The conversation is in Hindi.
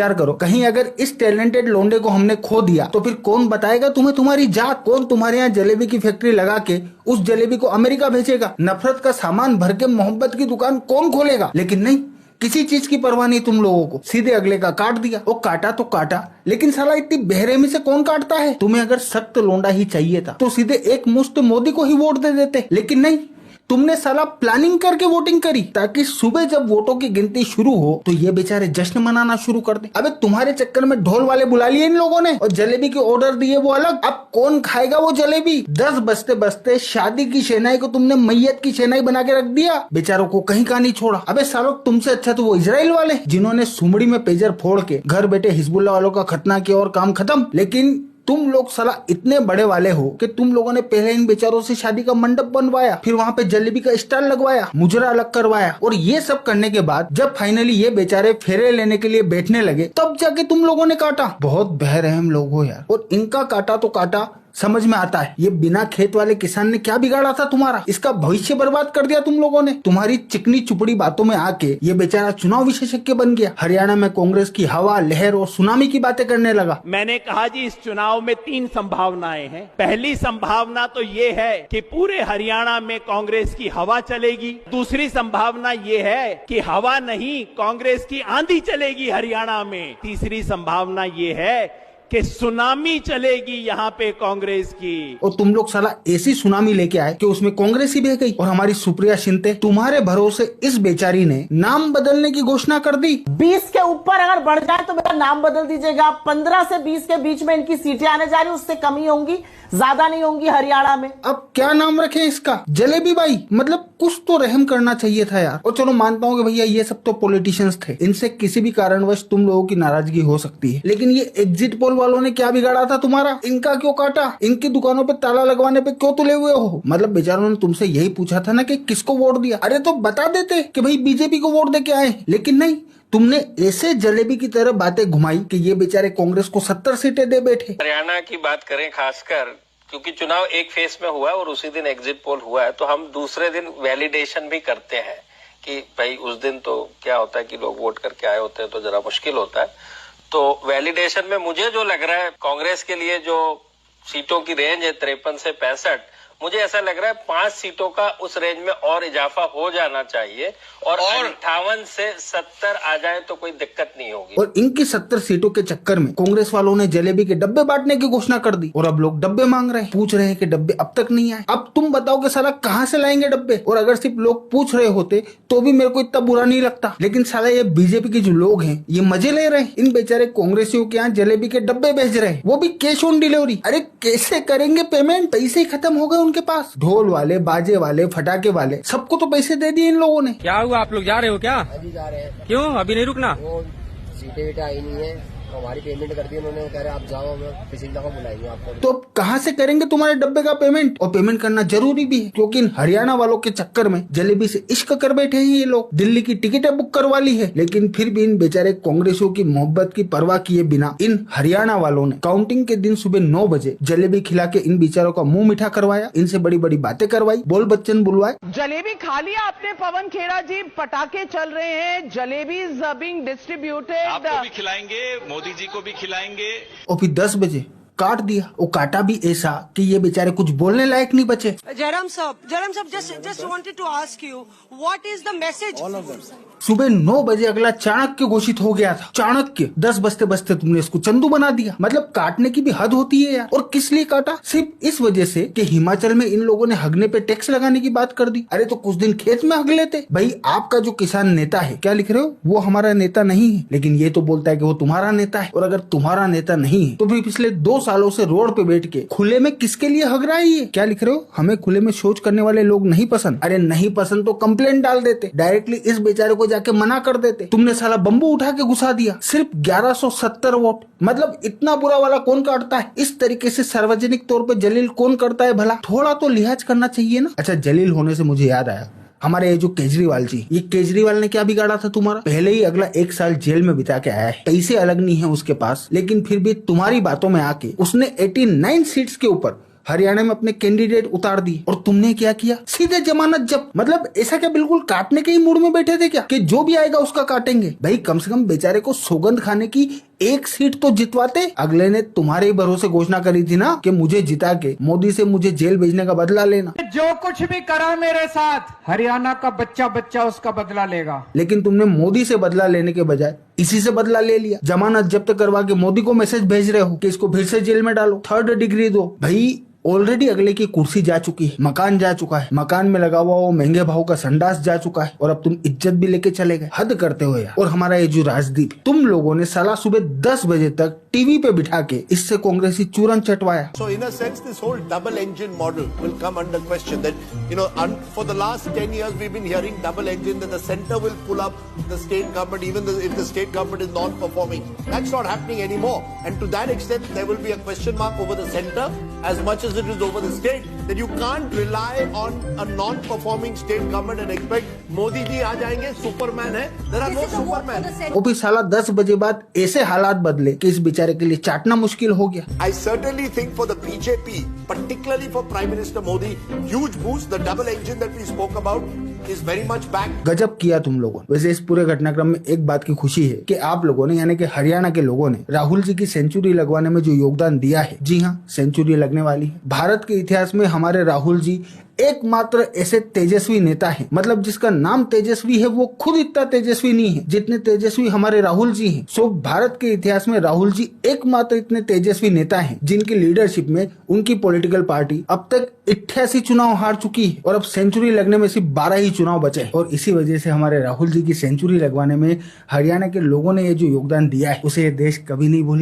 विचार करो, कहीं अगर इस टैलेंटेड लोंडे को हमने खो दिया तो फिर कौन बताएगा तुम्हें तुम्हारी जात? कौन तुम्हारे यहाँ जलेबी की फैक्ट्री लगा के उस जलेबी को अमेरिका भेजेगा? नफरत का सामान भर के मोहब्बत की दुकान कौन खोलेगा? लेकिन नहीं, किसी चीज की परवाह नहीं तुम लोगों को, सीधे अगले का काट दिया। वो काटा तो काटा, लेकिन साला इतनी बेरहमी से कौन काटता है? तुम्हें अगर सख्त लोंडा ही चाहिए था तो सीधे एक मुश्त मोदी को ही वोट दे देते, लेकिन नहीं, तुमने साला प्लानिंग करके वोटिंग करी ताकि सुबह जब वोटों की गिनती शुरू हो तो ये बेचारे जश्न मनाना शुरू कर दे। अबे तुम्हारे चक्कर में ढोल वाले बुला लिए इन लोगों ने और जलेबी के ऑर्डर दिए वो अलग। अब कौन खाएगा वो जलेबी? 10 बजते बजते शादी की शहनाई को तुमने मैयत की शहनाई बना के रख दिया, बेचारों को कहीं का नहीं छोड़ा। अबे सालों, तुमसे अच्छा तो वो इजराइल वाले जिन्होंने सुमड़ी में पेजर फोड़ के घर बैठे हिजबुल्लाह वालों का खतना किया और काम खत्म। लेकिन तुम लोग साला इतने बड़े वाले हो कि तुम लोगों ने पहले इन बेचारों से शादी का मंडप बनवाया, फिर वहाँ पे जलेबी का स्टॉल लगवाया, मुजरा अलग करवाया, और ये सब करने के बाद जब फाइनली ये बेचारे फेरे लेने के लिए बैठने लगे तब जाके तुम लोगों ने काटा। बहुत बहरहम लोग हो यार। और इनका काटा तो काटा, समझ में आता है ये बिना खेत वाले किसान ने क्या बिगाड़ा था तुम्हारा? इसका भविष्य बर्बाद कर दिया तुम लोगों ने। तुम्हारी चिकनी चुपड़ी बातों में आके ये बेचारा चुनाव विशेषज्ञ बन गया। हरियाणा में कांग्रेस की हवा, लहर और सुनामी की बातें करने लगा। मैंने कहा जी, इस चुनाव में 3 संभावनाएं हैं। पहली संभावना तो ये है कि पूरे हरियाणा में कांग्रेस की हवा चलेगी। दूसरी संभावना ये है कि हवा नहीं, कांग्रेस की आंधी चलेगी हरियाणा में। तीसरी संभावना ये है कि सुनामी चलेगी यहाँ पे कांग्रेस की। और तुम लोग साला ऐसी सुनामी लेके आए कि उसमें कांग्रेस ही बह गई। और हमारी सुप्रिया शिंदे, तुम्हारे भरोसे इस बेचारी ने नाम बदलने की घोषणा कर दी। 20 के ऊपर अगर बढ़ जाए तो मेरा नाम बदल दीजिएगा। 15 से 20 के बीच में इनकी सीटें आने जा रही, उससे कमी होंगी, ज्यादा नहीं होंगी हरियाणा में। अब क्या नाम रखें इसका? जलेबी बाई? मतलब कुछ तो रहम करना चाहिए था यार। और चलो मानता हूँ कि भैया ये सब तो पॉलिटिशियंस थे, इनसे किसी भी कारणवश तुम लोगों की नाराजगी हो सकती है, लेकिन ये एग्जिट पोल वालों ने क्या बिगाड़ा था तुम्हारा? इनका क्यों काटा? इनकी दुकानों पे ताला लगवाने पे क्यों तुले हुए हो? मतलब बेचारों ने तुमसे यही पूछा था ना कि किसको वोट दिया। अरे तो बता देते कि भाई बीजेपी को वोट दे के आए, लेकिन नहीं, तुमने ऐसे जलेबी की तरह बातें घुमाई कि ये बेचारे कांग्रेस को 70 सीटें दे बैठे। हरियाणा की बात करें खासकर, क्योंकि चुनाव एक फेस में हुआ और उसी दिन एग्जिट पोल हुआ है, तो हम दूसरे दिन वैलिडेशन भी करते हैं कि भाई उस दिन तो क्या होता है कि लोग वोट करके आए होते हैं तो जरा मुश्किल होता है। तो वैलिडेशन में मुझे जो लग रहा है, कांग्रेस के लिए जो सीटों की रेंज है 53 से 65, मुझे ऐसा लग रहा है 5 सीटों का उस रेंज में और इजाफा हो जाना चाहिए और 58 से 70 आ जाए तो कोई दिक्कत नहीं होगी। और इनकी 70 सीटों के चक्कर में कांग्रेस वालों ने जलेबी के डब्बे बांटने की घोषणा कर दी और अब लोग डब्बे मांग रहे हैं, पूछ रहे हैं कि डब्बे अब तक नहीं आए। अब तुम बताओ कि साला कहाँ से लाएंगे डब्बे? और अगर सिर्फ लोग पूछ रहे होते तो भी मेरे को इतना बुरा नहीं लगता, लेकिन साला ये बीजेपी के जो लोग हैं ये मजे ले रहे हैं। इन बेचारे कांग्रेसियों के यहाँ जलेबी के डब्बे भेज रहे हैं, वो भी कैश ऑन डिलीवरी। अरे कैसे करेंगे पेमेंट? पैसे खत्म हो गए उनके पास। ढोल वाले, बाजे वाले, फटाके वाले, सबको तो पैसे दे दिए इन लोगों ने। क्या हुआ, आप लोग जा रहे हो क्या? अभी जा रहे हैं। क्यों अभी नहीं रुकना? वो सीटें वीटें आई नहीं है, हमारी पेमेंट कर दी उन्होंने, कह रहे आप जाओ, हम किसी जगह बुलाएंगे आपको। तो कहाँ से करेंगे तुम्हारे डब्बे का पेमेंट? और पेमेंट करना जरूरी भी है क्योंकि इन हरियाणा वालों के चक्कर में जलेबी से इश्क कर बैठे हैं ये लोग। दिल्ली की टिकटें बुक करवा ली है, लेकिन फिर भी इन बेचारे कांग्रेसियों की मोहब्बत की परवाह किए बिना इन हरियाणा वालों ने काउंटिंग के दिन सुबह 9 बजे जलेबी खिला के इन बेचारों का मुंह मीठा करवाया, इनसे बड़ी बड़ी बातें करवाई, बोल बच्चन बुलवाए। जलेबी खा लिया आपने पवन खेड़ा जी, पटाखे चल रहे हैं, जलेबी बीइंग डिस्ट्रीब्यूटेड। आपको भी खिलाएंगे, मोदी जी को भी खिलाएंगे। और फिर 10 बजे काट दिया। वो काटा भी ऐसा कि ये बेचारे कुछ बोलने लायक नहीं बचे। जयराम साहब, just wanted to ask you, what is the message? सुबह 9 बजे अगला चाणक्य घोषित हो गया था। चाणक्य 10 बजते बजते तुमने इसको चंदू बना दिया। मतलब काटने की भी हद होती है यार। और किस लिए काटा? सिर्फ इस वजह से कि हिमाचल में इन लोगों ने हगने पे टैक्स लगाने की बात कर दी। अरे तो कुछ दिन खेत में हग लेते। भाई आपका जो किसान नेता है, क्या लिख रहे हो, वो हमारा नेता नहीं है, लेकिन ये तो बोलता है कि वो तुम्हारा नेता है। और अगर तुम्हारा नेता नहीं है तो फिर पिछले 2 सालों से रोड पे बैठ के खुले में किसके लिए हग रहा है ये? क्या लिख रहे हो, हमें खुले में शौच करने वाले लोग नहीं पसंद। अरे नहीं पसंद तो कंप्लेंट डाल देते, डायरेक्टली इस बेचारे को जाके मना कर देते। तुमने साला बम्बू उठा के घुसा दिया, सिर्फ 1170 वोट। मतलब इतना बुरा वाला कौन काटता है? इस तरीके से सार्वजनिक तौर पे जलील कौन करता है भला? थोड़ा तो लिहाज करना चाहिए ना। अच्छा, जलील होने से मुझे याद आया, हमारे जो केजरीवाल जी, ये केजरीवाल ने क्या बिगाड़ा था तुम्हारा? पहले ही अगला 1 साल जेल में बिता के आया है, पैसे अलग नहीं है उसके पास, लेकिन फिर भी तुम्हारी बातों में आके उसने 89 सीट्स के ऊपर हरियाणा में अपने कैंडिडेट उतार दिए और तुमने क्या किया, सीधे जमानत जब्त। मतलब ऐसा क्या बिल्कुल काटने के ही मूड में बैठे थे क्या कि जो भी आएगा उसका काटेंगे? भाई कम से कम बेचारे को सौगंध खाने की एक सीट तो जितवाते। अगले ने तुम्हारे ही भरोसे घोषणा करी थी ना कि मुझे जिता के मोदी से मुझे जेल भेजने का बदला लेना। जो कुछ भी करा मेरे साथ, हरियाणा का बच्चा बच्चा उसका बदला लेगा। लेकिन तुमने मोदी से बदला लेने के बजाय इसी से बदला ले लिया। जमानत जब्त करवा के मोदी को मैसेज भेज रहे हो कि इसको फिर से जेल में डालो, 3rd डिग्री दो। भाई ऑलरेडी अगले की कुर्सी जा चुकी है, मकान जा चुका है, मकान में लगा हुआ वो महंगे भाव का संडास जा चुका है और अब तुम इज्जत भी लेके चले गए। हद करते हो यार। और हमारा ये जो राजदीप, तुम लोगों ने साला सुबह 10 बजे तक टीवी पे बिठा के इससे कांग्रेसी चूरन चटवाया। So in a sense, this whole double engine model will come under question. That, you know, for the last 10 years we've been hearing double engine, that the center will pull up the state government even if the state government is non-performing. That's not happening anymore. And to that extent, there will be a question mark over the center as much as it is over the state. That you can't rely on a non-performing state government and expect Modi ji आ जाएंगे, Superman है. There are no Superman. वो भी साला 10 बजे बाद ऐसे हालात बदले कि इस बेचारे के लिए चाटना मुश्किल हो गया। I certainly think for the BJP, particularly for Prime Minister Modi, huge boost. The double engine that we spoke about is very much back. गजब किया तुम लोगों ने। वैसे इस पूरे घटनाक्रम में एक बात की खुशी है कि आप लोगों ने, यानी कि हरियाणा के लोगों ने राहुल जी की सेंचुरी लगवाने में जो योगदान दिया है, जी हाँ, सेंचुरी लगने वाली है। भारत के इतिहास में हमारे राहुल जी एकमात्र ऐसे तेजस्वी नेता हैं, मतलब जिसका नाम तेजस्वी है वो खुद इतना तेजस्वी नहीं है जितने तेजस्वी हमारे राहुल जी हैं। सो भारत के इतिहास में राहुल जी एकमात्र इतने तेजस्वी नेता हैं जिनकी लीडरशिप में उनकी पॉलिटिकल पार्टी अब तक 88 चुनाव हार चुकी है और अब सेंचुरी लगने में सिर्फ 12 ही चुनाव बचे हैं। और इसी वजह से हमारे राहुल जी की सेंचुरी लगवाने में हरियाणा के लोगों ने ये जो योगदान दिया है उसे ये देश कभी नहीं भूली।